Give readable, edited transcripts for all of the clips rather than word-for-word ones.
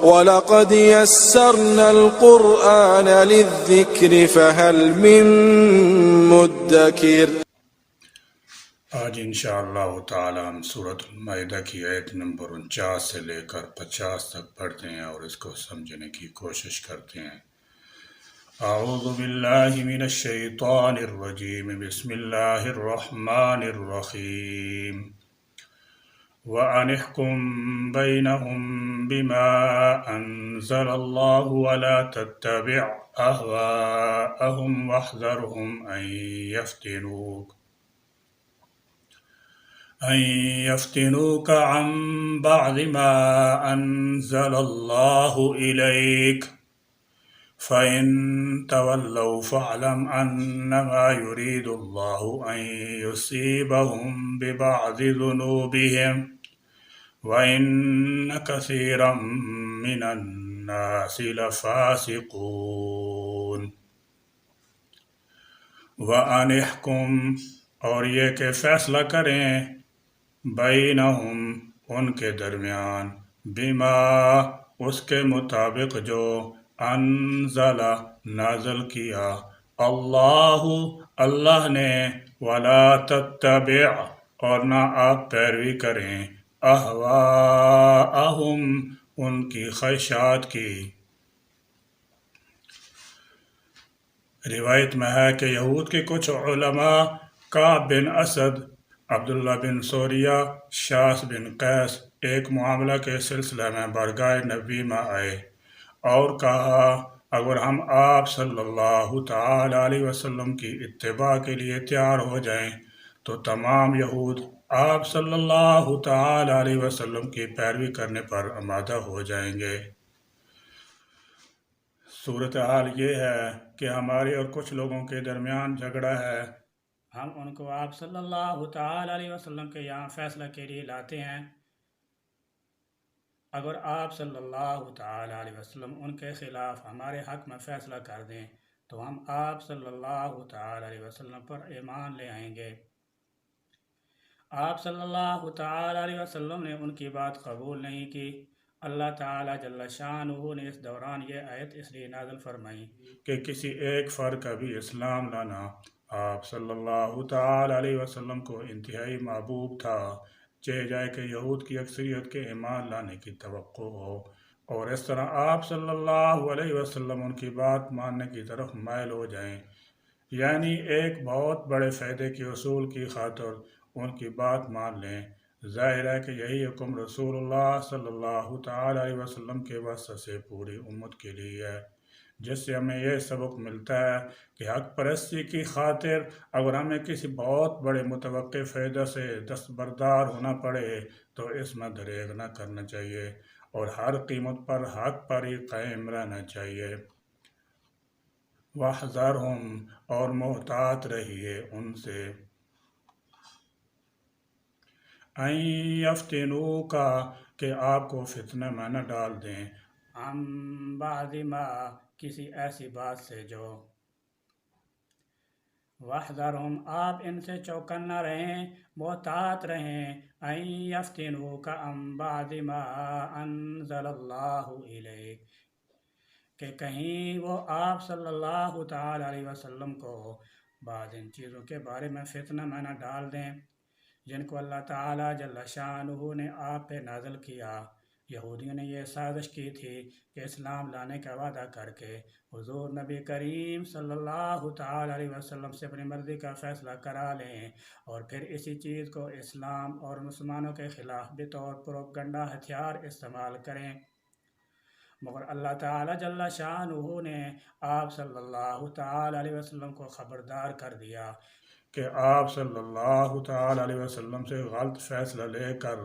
وَلَقَدْ يَسَّرْنَا الْقُرْآنَ لِلذِّكْرِ فَهَلْ مِن مُّدَّكِرٍ۔ آج انشاءاللہ تعالی ہم سورۃ المائدہ کی آیت نمبر 49 سے لے کر 50 تک پڑھتے ہیں اور اس کو سمجھنے کی کوشش کرتے ہیں۔ اعوذ باللہ من الشیطان الرجیم، بسم اللہ الرحمن الرحیم۔ وَأَنِ احْكُم بَيْنَهُم بِمَا أَنزَلَ اللَّهُ وَلَا تَتَّبِعْ أَهْوَاءَهُمْ وَاحْذَرْهُمْ أَن يَفْتِنُوكَ عَن بَعْضِ مَا أَنزَلَ اللَّهُ إِلَيْكَ فَإِن تَوَلَّوْا فَاعْلَمْ أَنَّمَا يُرِيدُ اللَّهُ أَن يُصِيبَهُم بِبَعْضِ ذُنُوبِهِمْ وَإِنَّ كَثِيرًا مِّنَ النَّاسِ لَفَاسِقُونَ۔ وَأَنِ احْكُم، اور یہ کہ فیصلہ کریں، بینہم، ان کے درمیان، بما، اس کے مطابق جو، انزل، نازل کیا، اللہ، اللہ نے، ولا تتبع، اور نہ آپ پیروی کریں، اہواءہم، ان کی خواہشات کی۔ روایت میں ہے کہ یہود کے کچھ علماء کعب بن اسد، عبداللہ بن سوریہ، شاس بن قیس ایک معاملہ کے سلسلے میں بارگاہ نبی میں آئے اور کہا، اگر ہم آپ صلی اللہ تعالی علیہ وسلم کی اتباع کے لیے تیار ہو جائیں تو تمام یہود آپ صلی اللہ تعالی علیہ وسلم کی پیروی کرنے پر آمادہ ہو جائیں گے۔ صورتحال یہ ہے کہ ہمارے اور کچھ لوگوں کے درمیان جھگڑا ہے۔ ہم ان کو آپ صلی اللہ تعالی علیہ وسلم کے یہاں فیصلہ کے لیے لاتے ہیں۔ اگر آپ صلی اللہ تعالی علیہ وسلم ان کے خلاف ہمارے حق میں فیصلہ کر دیں تو ہم آپ صلی اللہ تعالی علیہ وسلم پر ایمان لے آئیں گے۔ آپ صلی اللہ تعالی علیہ وسلم نے ان کی بات قبول نہیں کی۔ اللہ تعالی جل شانہ نے اس دوران یہ آیت اس لیے نازل فرمائی کہ کسی ایک فرد کا بھی اسلام لانا آپ صلی اللہ تعالی علیہ وسلم کو انتہائی محبوب تھا، چاہے جائے کہ یہود کی اکثریت کے ایمان لانے کی توقع ہو، اور اس طرح آپ صلی اللہ علیہ وسلم ان کی بات ماننے کی طرف مائل ہو جائیں، یعنی ایک بہت بڑے فائدے کے حصول کی خاطر ان کی بات مان لیں۔ ظاہر ہے کہ یہی حکم رسول اللہ صلی اللہ تعالی علیہ وسلم کے واسطے سے پوری امت کے لیے ہے، جس سے ہمیں یہ سبق ملتا ہے کہ حق پرستی کی خاطر اگر ہمیں کسی بہت بڑے متوقع فائدہ سے دستبردار ہونا پڑے تو اس میں دریغ نہ کرنا چاہیے اور ہر قیمت پر حق پر ہی قائم رہنا چاہیے۔ وَاحْذَرْهُمْ، اور محتاط رہیے ان سے، اَن یفتنوک، کہ آپ کو فتنہ میں نہ ڈال دیں، عن بعض ما، کسی ایسی بات سے جو، وَاحْذَرْهُمْ، آپ ان سے چوکنا رہیں، محتاط رہیں، اَن یفتنوک عن بعض ما انزل اللہ الیک، کہ کہیں وہ آپ صلی اللہ تعالی علیہ وسلم کو بعض ان چیزوں کے بارے میں فتنہ میں نہ ڈال دیں جن کو اللہ تعالی جل شانہ نے آپ پہ نازل کیا۔ یہودیوں نے یہ سازش کی تھی کہ اسلام لانے کا وعدہ کر کے حضور نبی کریم صلی اللہ تعالی علیہ وسلم سے اپنی مرضی کا فیصلہ کرا لیں اور پھر اسی چیز کو اسلام اور مسلمانوں کے خلاف بطور پروپگنڈا ہتھیار استعمال کریں، مگر اللہ تعالی جل شانہ نے آپ صلی اللہ تعالی علیہ وسلم کو خبردار کر دیا کہ آپ صلی اللہ تعالی علیہ وسلم سے غلط فیصلہ لے کر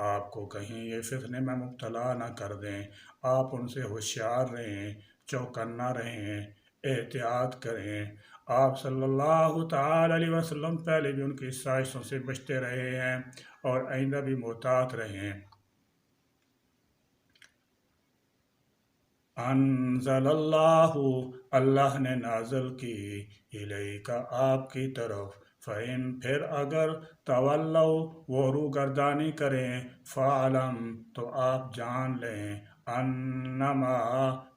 آپ کو کہیں یہ فتنے میں مبتلا نہ کر دیں۔ آپ ان سے ہوشیار رہیں، چوکنا رہیں، احتیاط کریں۔ آپ صلی اللہ تعالی علیہ وسلم پہلے بھی ان کی سازشوں سے بچتے رہے ہیں اور آئندہ بھی محتاط رہیں۔ انزل اللہ، اللہ نے نازل کی، الیک، آپ کی طرف، فَإِن، پھر اگر، تولوا، وہ روگردانی کریں، فَاعْلَم، تو آپ جان لیں، انما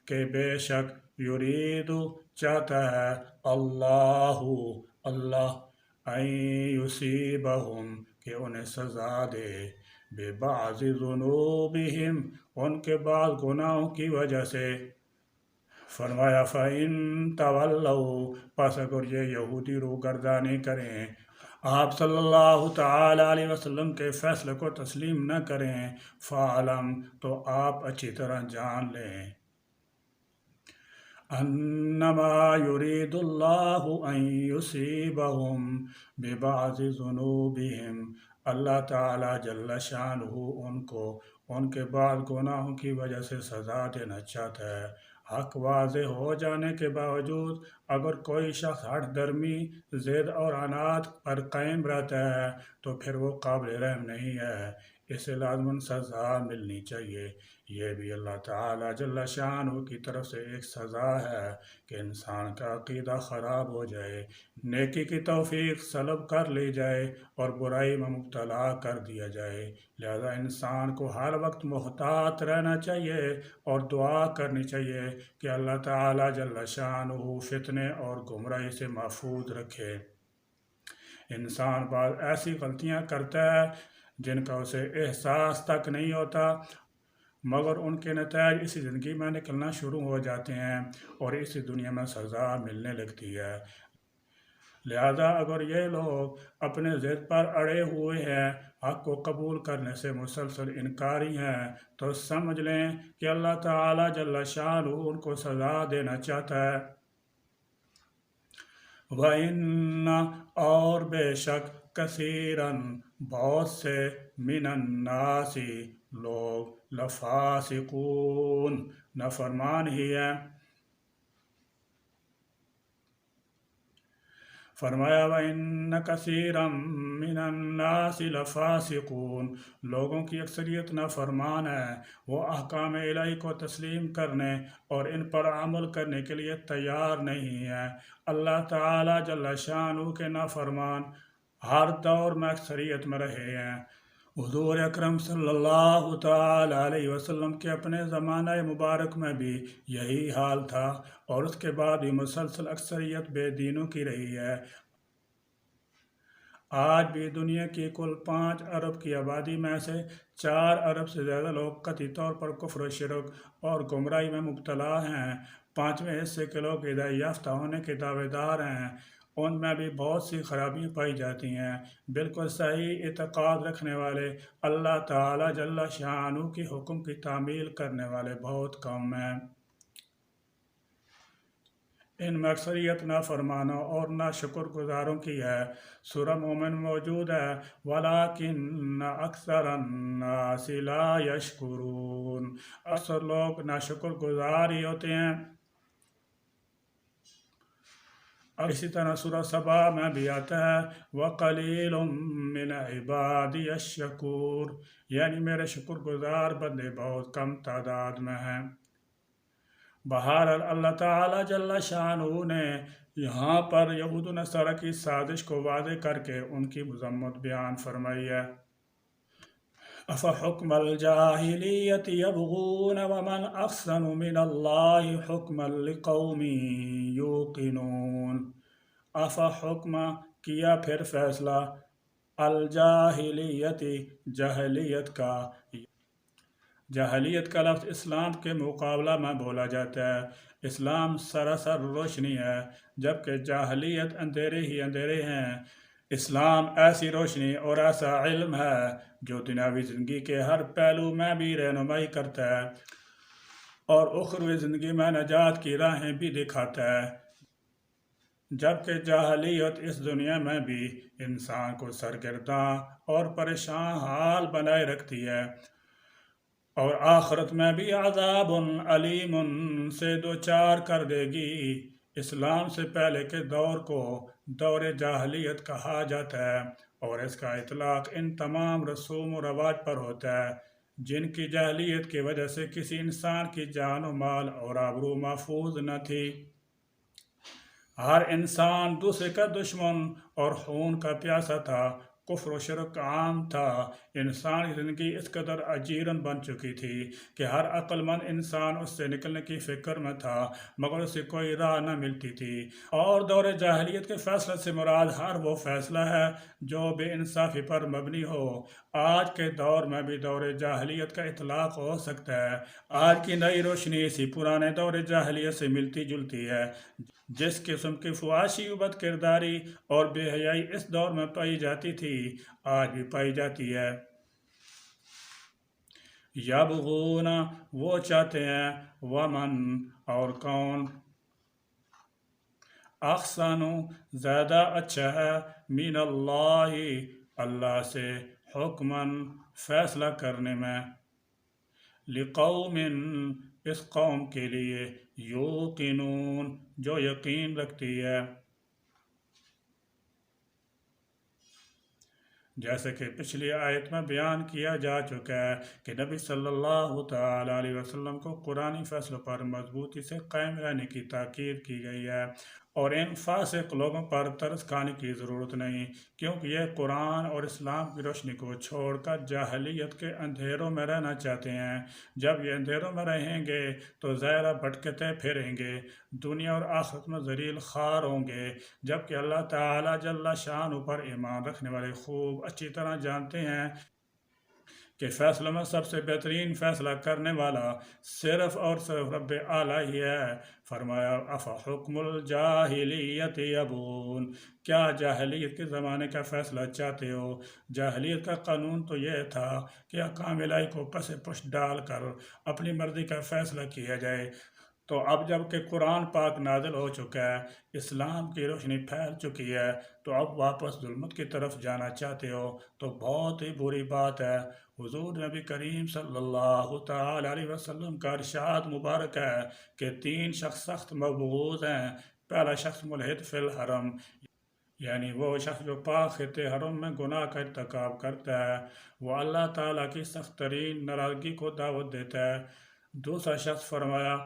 کہ بے شک یرید چاہتا ہے اللہ ان یصیبہم کہ انہیں سزا دے ببعض ذنوبہم ان کے بعض گناہوں کی وجہ سے۔ فرمایا فَإِن تَوَلَّوْا پس اگر یہ یہودی روگردانی کریں، آپ صلی اللہ تعالی علیہ وسلم کے فیصلے کو تسلیم نہ کریں، فَعْلَمْ تو آپ اچھی طرح جان لیں انما یرید اللہ ان یصیبہم ببعض ذنوبہم اللہ تعالی جل شانہ ان کو ان کے بعض گناہوں کی وجہ سے سزا دینا چاہتا ہے۔ حق واضح ہو جانے کے باوجود اگر کوئی شخص ہٹ درمی، ضد اور عناد پر قائم رہتا ہے تو پھر وہ قابل رحم نہیں ہے، اسے لازماً سزا ملنی چاہیے۔ یہ بھی اللہ تعالیٰ جل شانہ کی طرف سے ایک سزا ہے کہ انسان کا عقیدہ خراب ہو جائے، نیکی کی توفیق سلب کر لی جائے اور برائی میں مبتلا کر دیا جائے۔ لہذا انسان کو ہر وقت محتاط رہنا چاہیے اور دعا کرنی چاہیے کہ اللہ تعالیٰ جل شانہ فتنے اور گمراہی سے محفوظ رکھے۔ انسان بعض ایسی غلطیاں کرتا ہے جن کا اسے احساس تک نہیں ہوتا، مگر ان کے نتائج اسی زندگی میں نکلنا شروع ہو جاتے ہیں اور اسی دنیا میں سزا ملنے لگتی ہے۔ لہذا اگر یہ لوگ اپنے ضد پر اڑے ہوئے ہیں، حق کو قبول کرنے سے مسلسل انکاری ہیں، تو سمجھ لیں کہ اللہ تعالیٰ جل شانہ ان کو سزا دینا چاہتا ہے۔ وَإِنَّ اور بے شک کثیراً بہت سے من الناس لوگ لفاسقون نافرمان ہی ہیں۔ فرمایا وَإِنَّ كَثِيرًا مِّنَ النَّاسِ لَفَاسِقُونَ لوگوں کی اکثریت نافرمان ہے، وہ احکام الہی کو تسلیم کرنے اور ان پر عمل کرنے کے لیے تیار نہیں ہے۔ اللہ تعالیٰ جل شانہ کے نافرمان ہر دور میں اکثریت میں رہے ہیں۔ حضور اکرم صلی اللہ تعالی علیہ وسلم کے اپنے زمانہ مبارک میں بھی یہی حال تھا اور اس کے بعد بھی مسلسل اکثریت بے دینوں کی رہی ہے۔ آج بھی دنیا کی کل 5 ارب کی آبادی میں سے 4 ارب سے زیادہ لوگ قطعی طور پر کفر و شرک اور گمراہی میں مبتلا ہیں۔ 5ویں حصے کے لوگ ہدایت یافتہ ہونے کے دعوے دار ہیں، ان میں بھی بہت سی خرابیاں پائی جاتی ہیں۔ بالکل صحیح اعتقاد رکھنے والے، اللہ تعالیٰ جل شانہ کے حکم کی تعمیل کرنے والے بہت کم ہیں۔ ان میں اکثریت نافرمانوں اور ناشکر گزاروں کی ہے۔ سورہ مومن موجود ہے وَلَٰكِنَّ أَكْثَرَ النَّاسِ لَا يَشْكُرُونَ اکثر لوگ ناشکر گزار ہی ہوتے ہیں۔ اسی طرح سورہ سبا میں بھی آتا ہے وَقَلِيلٌ مِّنْ عِبَادِيَ الشَّكُورُ یعنی میرے شکر گزار بندے بہت کم تعداد میں ہیں۔ بہرحال اللہ تعالیٰ جل شانہ نے یہاں پر یہود و نصارہ کی سازش کو واضح کر کے ان کی مذمت بیان فرمائی ہے۔ أَفَحُكْمَ الْجَاهِلِيَّةِ يَبْغُونَ وَمَنْ أَحْسَنُ مِنَ اللَّهِ حُكْمًا لِقَوْمٍ يُوقِنُونَ أَفَحُكْمَ کیا پھر فیصلہ الجاہلیت جاہلیت کا۔ جاہلیت کا لفظ اسلام کے مقابلہ میں بولا جاتا ہے۔ اسلام سراسر روشنی ہے جبکہ جاہلیت اندھیرے ہی اندھیرے ہیں۔ اسلام ایسی روشنی اور ایسا علم ہے جو دنیاوی زندگی کے ہر پہلو میں بھی رہنمائی کرتا ہے اور اخروی زندگی میں نجات کی راہیں بھی دکھاتا ہے، جبکہ جاہلیت اس دنیا میں بھی انسان کو سرگرداں اور پریشان حال بنائے رکھتی ہے اور آخرت میں بھی عذاب علیم سے دوچار کر دے گی۔ اسلام سے پہلے کے دور کو دور جاہلیت کہا جاتا ہے اور اس کا اطلاق ان تمام رسوم و رواج پر ہوتا ہے جن کی جاہلیت کی وجہ سے کسی انسان کی جان و مال اور آبرو محفوظ نہ تھی۔ ہر انسان دوسرے کا دشمن اور خون کا پیاسا تھا۔ کفر و شرک عام تھا، انسان کی زندگی اس قدر اجیرن بن چکی تھی کہ ہر عقل مند انسان اس سے نکلنے کی فکر میں تھا، مگر اسے کوئی راہ نہ ملتی تھی۔ اور دور جاہلیت کے فیصلے سے مراد ہر وہ فیصلہ ہے جو بے انصافی پر مبنی ہو۔ آج کے دور میں بھی دور جاہلیت کا اطلاق ہو سکتا ہے۔ آج کی نئی روشنی اسی پرانے دور جاہلیت سے ملتی جلتی ہے۔ جس قسم کی فحاشی و بد کرداری اور بے حیائی اس دور میں پائی جاتی تھی، آج بھی پائی جاتی ہے۔ یبغون، وہ چاہتے ہیں، ومن، اور کون، احسن، زیادہ اچھا ہے، من اللہ، اللہ سے، حکمن، فیصلہ کرنے میں، لقوم، اس قوم کے لیے، یوقنون، جو یقین رکھتی ہے۔ جیسے کہ پچھلی آیت میں بیان کیا جا چکا ہے کہ نبی صلی اللہ تعالیٰ علیہ وسلم کو قرآنی فیصلوں پر مضبوطی سے قائم رہنے کی تاکید کی گئی ہے، اور ان فاسق لوگوں پر ترس کھانے کی ضرورت نہیں، کیونکہ یہ قرآن اور اسلام کی روشنی کو چھوڑ کر جاہلیت کے اندھیروں میں رہنا چاہتے ہیں۔ جب یہ اندھیروں میں رہیں گے تو ظاہرہ بھٹکتے پھریں گے، دنیا اور آخرت میں ذلیل خوار ہوں گے، جبکہ اللہ تعالیٰ جل شانہ پر ایمان رکھنے والے خوب اچھی طرح جانتے ہیں کہ فیصلوں میں سب سے بہترین فیصلہ کرنے والا صرف اور صرف رب اعلیٰ ہی ہے۔ فرمایا افحکم الجاہلیت یبغون، کیا جاہلیت کے زمانے کا فیصلہ چاہتے ہو؟ جاہلیت کا قانون تو یہ تھا کہ احکام الہی کو پس پشت ڈال کر اپنی مرضی کا فیصلہ کیا جائے، تو اب جب کہ قرآن پاک نازل ہو چکا ہے، اسلام کی روشنی پھیل چکی ہے، تو اب واپس ظلمت کی طرف جانا چاہتے ہو تو بہت ہی بری بات ہے۔ حضور نبی کریم صلی اللہ تعالیٰ علیہ وسلم کا ارشاد مبارک ہے کہ 3 شخص سخت مبغوض ہیں۔ پہلا شخص ملحد فی الحرم، یعنی وہ شخص جو پاک خطے حرم میں گناہ کا ارتکاب کرتا ہے، وہ اللہ تعالیٰ کی سخت ترین ناراضگی کو دعوت دیتا ہے۔ دوسرا شخص فرمایا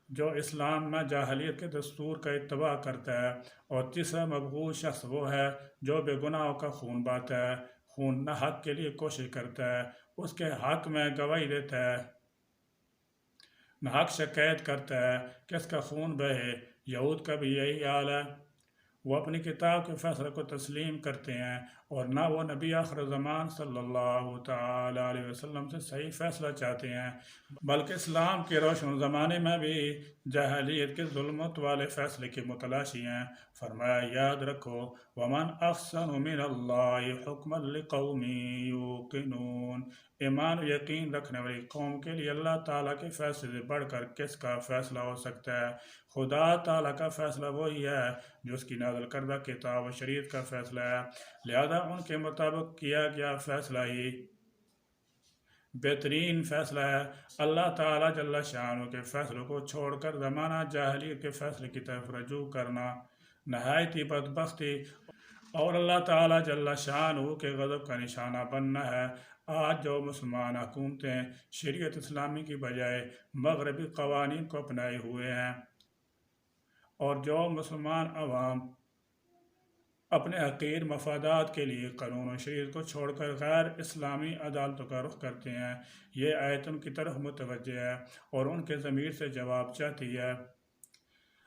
جو اسلام میں جاہلیت کے دستور کا اتباع کرتا ہے، اور تیسرا مبغوض شخص وہ ہے جو بے گناہوں کا خون بہاتا ہے، خون نہ حق کے لیے کوشش کرتا ہے، اس کے حق میں گواہی دیتا ہے، نہ حق شکایت کرتا ہے کہ اس کا خون بہے۔ یہود کا بھی یہی حال ہے، وہ اپنی کتاب کے فیصلے کو تسلیم کرتے ہیں، اور نہ وہ نبی آخر زمان صلی اللہ تعالیٰ علیہ وسلم سے صحیح فیصلہ چاہتے ہیں، بلکہ اسلام کے روشن زمانے میں بھی جاہلیت کے ظلمت والے فیصلے کی متلاشی ہیں۔ فرمایا یاد رکھو ومن احسن من اللہ حکما لقوم یوقنون، ایمان و یقین رکھنے والی قوم کے لیے اللہ تعالیٰ کے فیصلے سے بڑھ کر کس کا فیصلہ ہو سکتا ہے؟ خدا تعالیٰ کا فیصلہ وہی ہے جو اس کی نازل کردہ کتاب و شریعت کا فیصلہ ہے، لہذا ان کے مطابق کیا گیا فیصلہ ہی بہترین فیصلہ ہے۔ اللہ تعالیٰ جل شانہ کے فیصلوں کو چھوڑ کر زمانہ جاہلیت کے فیصلے کی طرف رجوع کرنا نہایت ہی بدبختی اور اللہ تعالیٰ جل شانہ کے غضب کا نشانہ بننا ہے۔ آج جو مسلمان حکومتیں شریعت اسلامی کی بجائے مغربی قوانین کو اپنائے ہوئے ہیں، اور جو مسلمان عوام اپنے حقیر مفادات کے لیے قانون و شریعت کو چھوڑ کر غیر اسلامی عدالتوں کا رخ کرتے ہیں، یہ آیت ان کی طرف متوجہ ہے اور ان کے ضمیر سے جواب چاہتی ہے۔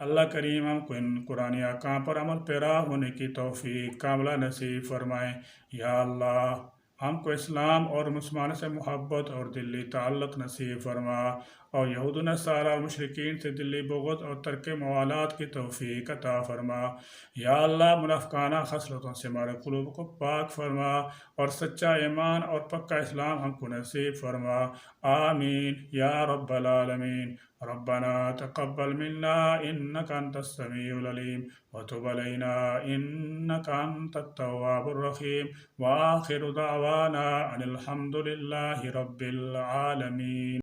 اللہ کریم ہم کو ان قرآنی احکام پر عمل پیرا ہونے کی توفیق کاملہ نصیب فرمائیں۔ یا اللہ ہم کو اسلام اور مسلمانوں سے محبت اور دلی تعلق نصیب فرما، اور یہود و نصارہ اور مشرکین سے دلی بغض اور ترک موالات کی توفیق عطا فرما۔ یا اللہ منافقانہ خصلتوں سے ہمارے قلوب کو پاک فرما، اور سچا ایمان اور پکا اسلام ہم کو نصیب فرما۔ آمین یا رب العالمین۔ ربنا تقبل منا انك انت السميع العليم وتب علينا انك انت التواب الرحيم واخر دعوانا ان الحمد لله رب العالمين۔